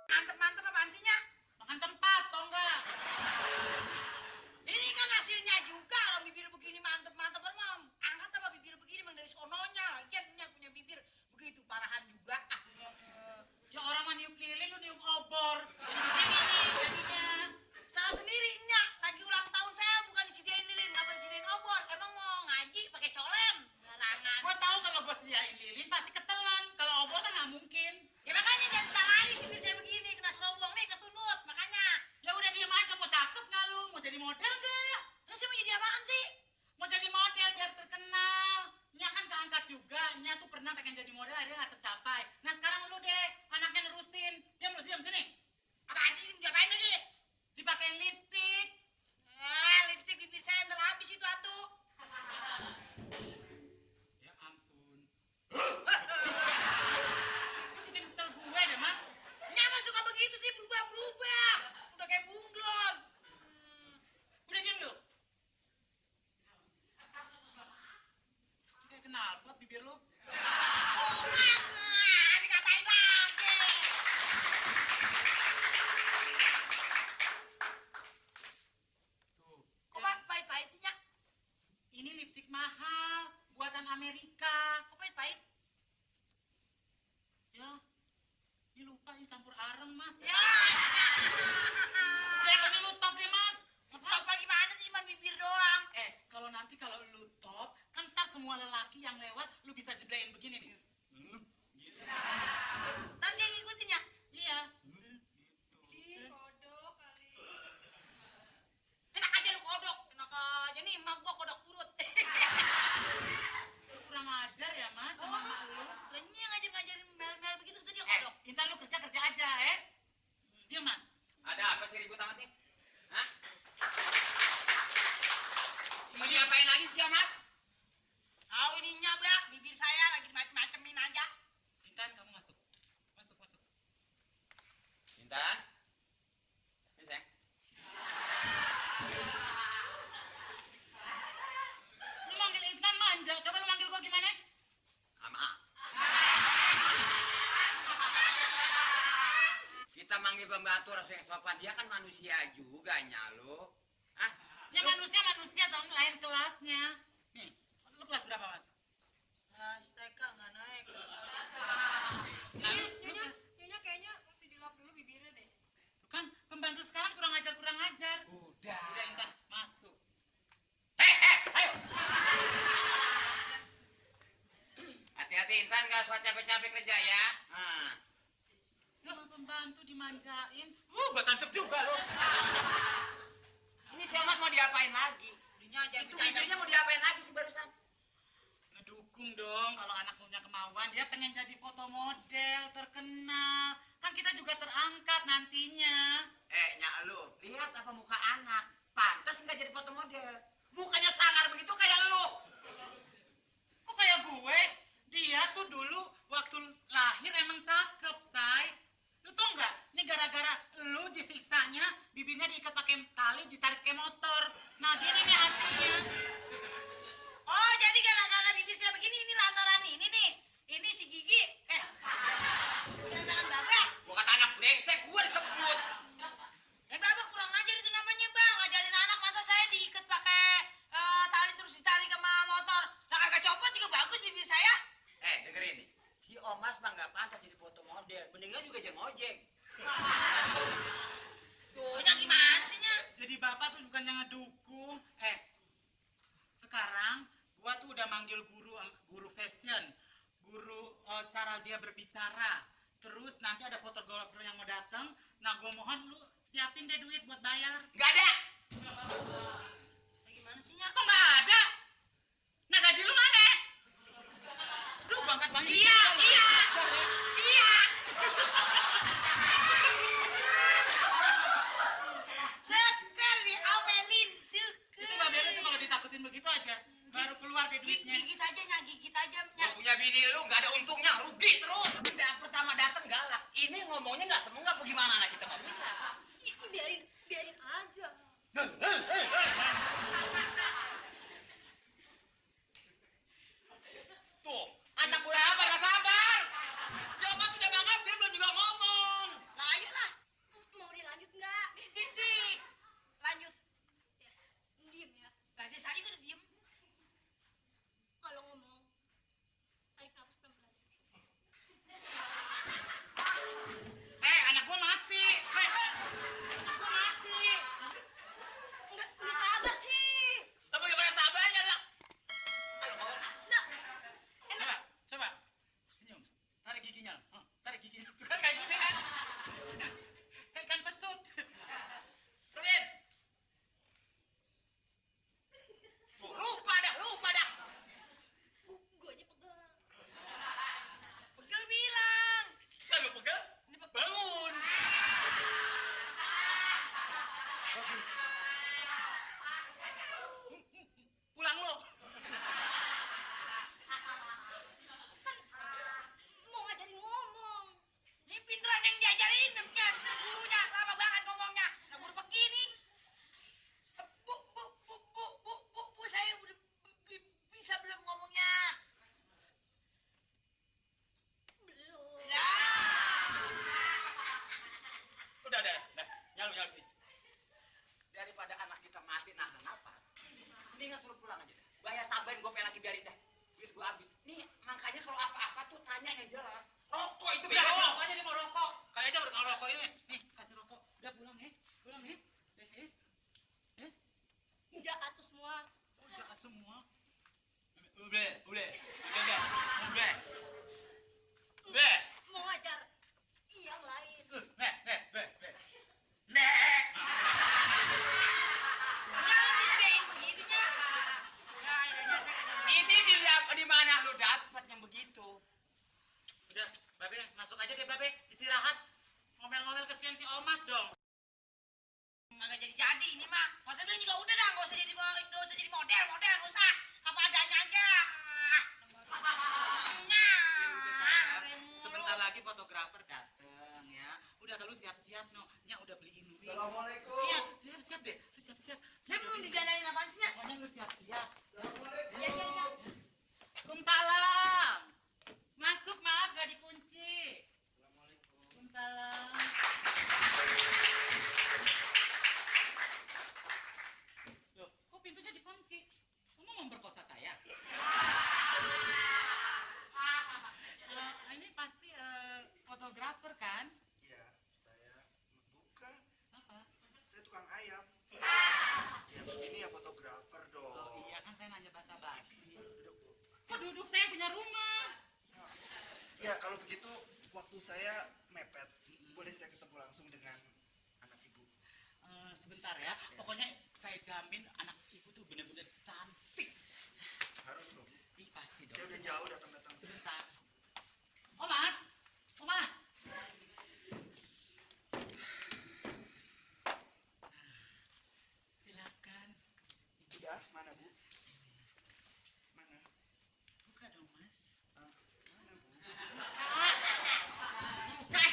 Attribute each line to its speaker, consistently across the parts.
Speaker 1: Mantep-mantep apaan sih, Nyak?
Speaker 2: Makan tempat, tau nggak?
Speaker 1: Ini kan hasilnya juga kalau bibir begini mantep-mantep Mam. Angkat apa bibir begini emang dari sononya. Lagian Nyak punya bibir begitu parahan juga.
Speaker 2: Ya orang mah niup lilin, lu niup obor. Jadi begini nih jadinya.
Speaker 1: Salah sendiri Nyak. Lagi ulang tahun saya bukan disediain lilin, nggak disediain obor. Emang mau ngaji pakai colem? Garangan.
Speaker 2: Gua tahu kalau gua sediain lilin pasti ketelan. Kalau obor kan nggak mungkin.
Speaker 1: Ya makanya jangan salahin bibir saya begini. Kena serobong nih kesundut. Makanya.
Speaker 2: Ya udah diem aja, mau cakep nggak lu? Mau jadi model nggak?
Speaker 1: Terus saya mau jadi apaan sih?
Speaker 2: Mau jadi model biar terkenal. Nya kan keangkat juga. Nya tuh pernah pengen jadi model, akhirnya nggak tercapai. Nah sekarang lu deh, anaknya nerusin. Diam lu, diam sini.
Speaker 1: Apaan sih? Diapain lagi?
Speaker 2: Dipakein lipstik.
Speaker 1: Lipstik bibir saya ntar habis itu atuh.
Speaker 2: Ya ampun. Lu bikin kesel gue deh, Mas.
Speaker 1: Nyama suka begitu sih, berubah-berubah. Udah kayak bunglon.
Speaker 2: Udah diam lu. Kayak knalpot bibir lu.
Speaker 1: Dikatain lagi.
Speaker 2: Tuh.
Speaker 1: Kok pahit-pahit sih, Nyak?
Speaker 2: Ini lipstik mahal, buatan Amerika.
Speaker 1: Kok pahit-pahit?
Speaker 2: Ya, ini lupa ini campur areng, Mas.
Speaker 1: Ya.
Speaker 2: Kayaknya lu top deh, Mas.
Speaker 1: Ngetop apa gimana sih, cuma bibir doang.
Speaker 2: Kalau nanti kalau lu top, kan ntar semua lelaki yang lewat, lu bisa jeblain begini nih. Gitu.
Speaker 1: Ntar dia ngikutin, ya?
Speaker 2: Iya.
Speaker 3: Ih, kodok kali.
Speaker 1: Enak aja lu kodok. Enak aja nih, emak gua kodok urut.
Speaker 2: Lu kurang ajar ya, Mas, sama emak lu.
Speaker 1: Lainnya ngajarin mel-mel begitu, tuh dia
Speaker 2: Eh,
Speaker 1: kodok.
Speaker 2: Intan lu kerja aja, Dia, Mas.
Speaker 4: Ada apa sih ribut amat nih? Hah? Mau
Speaker 2: Ini
Speaker 4: diapain lagi sih ya, Mas?
Speaker 1: Tahu ininya, Bak. Bibir saya lagi macem-macemin aja.
Speaker 2: Intan, kamu masuk. Masuk.
Speaker 4: Intan? Ini sayang.
Speaker 2: Lu manggil Intan manja. Coba lu manggil gua gimana?
Speaker 4: Ama. Kita manggil pembantu harus yang sopan. Dia kan manusia juga, Nyalo. Ah,
Speaker 2: Ya manusia dong, lain kelasnya. Nih, lu kelas berapa, Mas?
Speaker 1: TK nggak naik.
Speaker 2: Nah, lu
Speaker 3: Nyonya kayaknya mesti dilap dulu bibirnya deh.
Speaker 2: Tuh kan pembantu sekarang kurang ajar.
Speaker 4: udah.
Speaker 2: Udah Intan, masuk.
Speaker 4: Ayo. Hati-hati Intan, gak suka capek-capek kerja ya. Nah.
Speaker 2: Kalau pembantu dimanjain, gua tancap juga lo.
Speaker 4: Ini si Mas mau diapain lagi?
Speaker 1: Dinya aja
Speaker 4: Itu bibirnya mau diapain lagi sih barusan?
Speaker 2: Ngedukung dong kalau anak punya kemauan, dia pengen jadi foto model terkenal. Kan kita juga terangkat nantinya.
Speaker 4: Nyak lu, lihat apa muka anak. Pantas nggak jadi foto model. Mukanya sangar begitu kayak lu.
Speaker 2: Kok kayak gue? Dia tuh dulu waktu lahir emang cakep, Say. Lu tau nggak? Ini gara-gara lu disiksanya, bibirnya diikat pakai tali, ditarik ke motor. Nah gini nih hasilnya.
Speaker 1: Oh, jadi gara-gara bibir saya begini, ini lantaran ini nih. Ini si Gigi. Lantaran Babak.
Speaker 4: Gua kata anak brengsek, gua disebut.
Speaker 1: Babak kurang ajar itu namanya, Bang. Ngajarin anak masa saya diikat pakai tali terus ditarik sama motor. Lah kagak copot juga bagus bibir saya.
Speaker 4: Dengerin nih. Si Omas mah nggak pantas jadi foto model. Mendingan juga jadi ngojek.
Speaker 1: Tuh, Nyak gimana sih, Nyak?
Speaker 2: Jadi bapak tuh bukannya ngedukung. Sekarang gua tuh udah manggil guru fashion, guru cara dia berbicara. Terus nanti ada fotografer yang mau datang. Nah, gua mohon lu siapin deh duit buat bayar.
Speaker 4: Nggak ada.
Speaker 1: Gimana sih, Nyak?
Speaker 2: Kok nggak ada? Nah, gaji lu mana? Duh, gua angkat banget.
Speaker 1: Iya. Seker nih, Amelin. Seker.
Speaker 2: Itu Mbak Bella tuh kalau ditakutin begitu aja, baru keluar deh duitnya.
Speaker 1: Gigit aja, Nyak. Gigit aja,
Speaker 4: Gua
Speaker 1: Nyak.
Speaker 4: punya bini lu nggak ada untungnya, rugi terus. Pertama datang galak. Ini ngomongnya nggak semenggak bagaimana anak kita nggak bisa.
Speaker 3: Biarin aja.
Speaker 4: bayar tambahin gue pengen lagi biarin dah. Duit gue habis. Nih makanya kalau apa-apa tuh tanya yang jelas. Rokok itu
Speaker 2: Udah,
Speaker 4: bego.
Speaker 2: rokok aja dia mau rokok. Kali aja berkau rokok ini. Nih, kasih rokok. Udah pulang ya. Pulang ya.
Speaker 1: Udah atuh semua.
Speaker 2: Oh, jahat semua.
Speaker 4: Udah.
Speaker 1: Mau ngajar yang lain. Jangan dibedain begitunya. Ya, akhirnya saya kagak
Speaker 4: Ini di mana lu dapat yang begitu?
Speaker 2: Udah, Babe, masuk aja deh, Babe. Istirahat. Ngomel-ngomel kesian si Omas dong.
Speaker 1: kagak jadi ini mah. Masa bilang juga udah dah, nggak usah jadi model, nggak usah. Apa adanya aja.
Speaker 2: Sebentar lagi fotografer dateng ya. Udah kalau siap-siap no. Nya udah beliin duit.
Speaker 5: Assalamualaikum.
Speaker 1: Iya,
Speaker 2: Siap-siap deh. Lu siap-siap.
Speaker 1: saya belum diganain apaan sih, Nya?
Speaker 2: Pokoknya lu siap-siap.
Speaker 5: Assalamualaikum.
Speaker 1: Iya.
Speaker 2: Waalaikumsalam. Masuk, Mas, gak dikunci.
Speaker 5: Assalamualaikum.
Speaker 2: Waalaikumsalam. Loh, kok pintunya dikunci? Kamu memperkosa saya? Ini pasti fotografer kan?
Speaker 5: Ya, saya bukan.
Speaker 2: Apa?
Speaker 5: Saya tukang ayam. Ya, ini ya fotografer dong.
Speaker 2: Oh iya kan saya nanya basa-basi. Kok duduk saya punya rumah?
Speaker 5: Ya, kalau begitu waktu saya mepet, boleh saya ketemu langsung dengan anak ibu.
Speaker 2: Sebentar ya. Pokoknya saya jamin anak ibu tuh bener-bener cantik.
Speaker 5: Harus loh.
Speaker 2: Ih pasti dong.
Speaker 5: Saya udah jauh datang-datang.
Speaker 2: Sebentar. Oh Mas. Silakan.
Speaker 5: Udah, mana bu? Mana?
Speaker 2: Buka dong Mas.
Speaker 5: Ah, mana bu?
Speaker 2: Buka.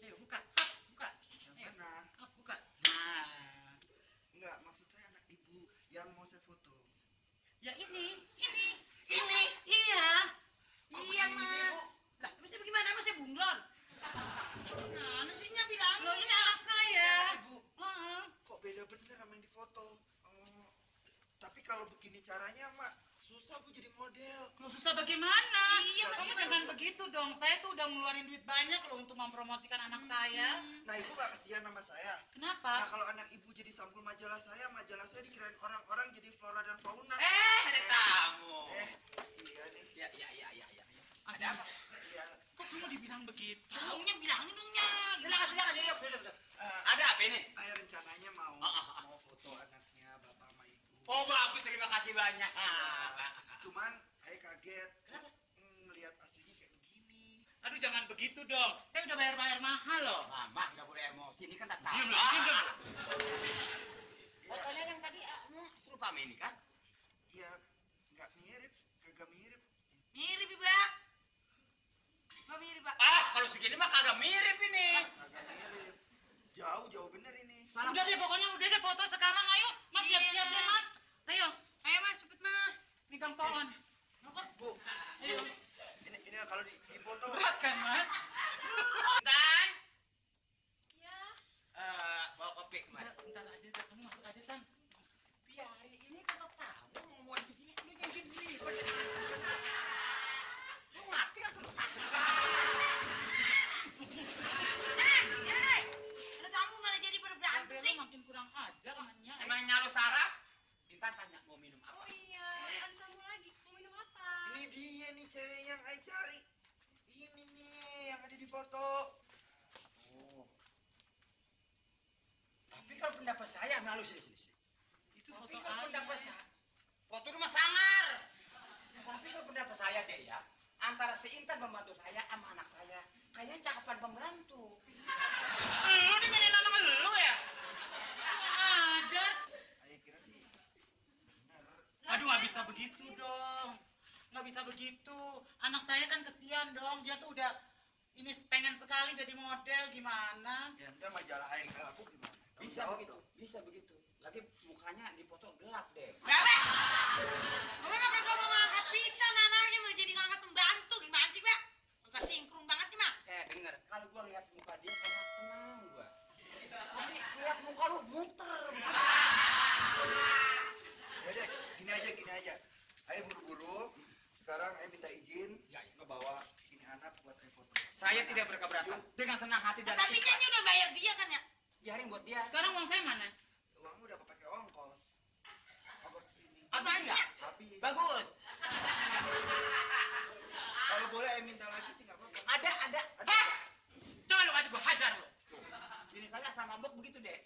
Speaker 2: Ayo buka. Hap, buka.
Speaker 5: Yang
Speaker 2: Ayo,
Speaker 5: mana?
Speaker 2: hap, buka. Nah.
Speaker 5: Enggak, maksud saya anak ibu yang mau saya foto.
Speaker 2: Ya ini.
Speaker 5: Ini?
Speaker 2: Iya.
Speaker 1: Iya, Mas. Lah, terus bagaimana? Mas saya bunglon. Nah, nasinya bilang.
Speaker 2: Loh ini anak saya.
Speaker 5: Ibu,
Speaker 2: Heeh.
Speaker 5: kok beda bener sama yang difoto? Oh, tapi kalau begini caranya, Mak, susah bu jadi model.
Speaker 2: Loh susah bagaimana?
Speaker 1: Iya, Mas.
Speaker 2: Kamu jangan begitu dong. Saya tuh udah ngeluarin duit banyak loh untuk mempromosikan anak saya.
Speaker 5: Nah, ibu gak kasihan sama saya. Nah,
Speaker 2: Kenapa?
Speaker 5: kalau anak ibu jadi sampul majalah saya dikirain orang-orang jadi flora dan fauna.
Speaker 4: Ada tamu.
Speaker 5: Iya nih.
Speaker 4: Ya.
Speaker 2: Ada apa?
Speaker 5: Iya.
Speaker 2: Kok kamu dibilang begitu?
Speaker 1: Taunya bilangin dong, Nya.
Speaker 4: Silakan.
Speaker 5: Eh,
Speaker 4: Ada apa ini?
Speaker 5: Saya rencananya mau
Speaker 4: Ah.
Speaker 5: mau foto anaknya bapak sama ibu.
Speaker 4: Oh bagus, terima kasih banyak.
Speaker 5: Cuman saya kaget ngelihat aslinya kayak begini.
Speaker 2: Aduh jangan begitu dong. Saya udah bayar mahal loh.
Speaker 4: Mama nggak boleh emosi, ini kan tak tahu.
Speaker 2: Diam loh, diam loh.
Speaker 4: Fotonya yang tadi serupa sama ini kan?
Speaker 5: Iya, nggak mirip, kagak mirip.
Speaker 1: Mirip, Pak. Nggak mirip, Pak.
Speaker 4: Kalau segini mah kagak mirip ini.
Speaker 5: Kagak mirip. Jauh bener ini.
Speaker 2: Udah deh pokoknya udah deh foto sekarang ayo. Mas
Speaker 1: Iya.
Speaker 2: siap-siap deh Mas. Ayo,
Speaker 1: Ayo, Mas, cepet, Mas.
Speaker 2: pegang pohon.
Speaker 5: Bu,
Speaker 2: Ayo.
Speaker 5: ini kalau di foto
Speaker 2: Berat kan Mas?
Speaker 4: Dan
Speaker 3: Ya,
Speaker 4: bawa kopi
Speaker 2: Udah,
Speaker 4: kemari.
Speaker 2: bentar aja dah. Kamu masuk aja Tan.
Speaker 4: Biarin ini kan tak tahu mau di sini lu yang gini. Lu ngerti kan tuh?
Speaker 1: Ada tamu malah jadi pada berantem
Speaker 2: Babe
Speaker 1: sih.
Speaker 2: lu makin kurang ajar nanya.
Speaker 4: Emangnya lu sarap? Intan tanya mau minum
Speaker 3: oh
Speaker 4: apa?
Speaker 3: iya, ada tamu lagi. Mau minum apa?
Speaker 5: ini dia nih cewek yang Ai cari. Ini nih yang ada di foto. Oh,
Speaker 4: Tapi kalau pendapat saya, malu sini.
Speaker 2: Itu
Speaker 4: Tapi
Speaker 2: foto
Speaker 4: kalau pendapat
Speaker 2: ayah.
Speaker 4: saya, foto rumah sangar. Tapi kalau pendapat saya deh ya, antara si Intan pembantu saya sama anak saya, kayaknya cakapan pembantu.
Speaker 2: Lu nih mainin anak lu ya? Kurang ajar.
Speaker 5: Ai kira sih bener.
Speaker 2: Aduh nggak bisa begitu dong. Nggak bisa begitu. Anak saya kan kesian dong. Dia tuh udah ini pengen sekali jadi model gimana?
Speaker 5: Ya ntar majalah Ai aku gimana? Tanggung
Speaker 4: Bisa
Speaker 5: jawab
Speaker 4: begitu,
Speaker 5: dong.
Speaker 4: bisa begitu. Lagi mukanya dipoto gelap deh.
Speaker 1: Gawe. Gue mah perlu mau ngangkat pisan anaknya malah jadi ngangkat pembantu. Gimana sih, Pak? Enggak sinkron banget nih, Mak.
Speaker 4: Denger, kalau gua lihat muka dia kayak tenang gua. Tapi lihat muka lu muter.
Speaker 5: Ya deh, gini aja. Ayo buru-buru. Sekarang Ayo minta izin
Speaker 4: Ya, ya.
Speaker 5: ngebawa ini anak buat Ayo foto.
Speaker 4: Saya
Speaker 5: Gimana?
Speaker 4: tidak berkeberatan.
Speaker 5: Setuju?
Speaker 4: Dengan senang hati dan
Speaker 1: Tapi
Speaker 4: ikhlas.
Speaker 1: nyanyi udah bayar dia kan ya?
Speaker 4: Biarin buat dia.
Speaker 2: Sekarang uang saya mana?
Speaker 5: Uangmu udah kepake ongkos. Ongkos kesini.
Speaker 1: Apaan sih?
Speaker 5: Habis.
Speaker 4: Bagus.
Speaker 5: Kalau boleh Ayo minta lagi sih nggak apa-apa.
Speaker 4: Ada.
Speaker 2: Hah? Coba lu kasih gua hajar lu.
Speaker 4: Ini saya sama mabuk begitu, Dek.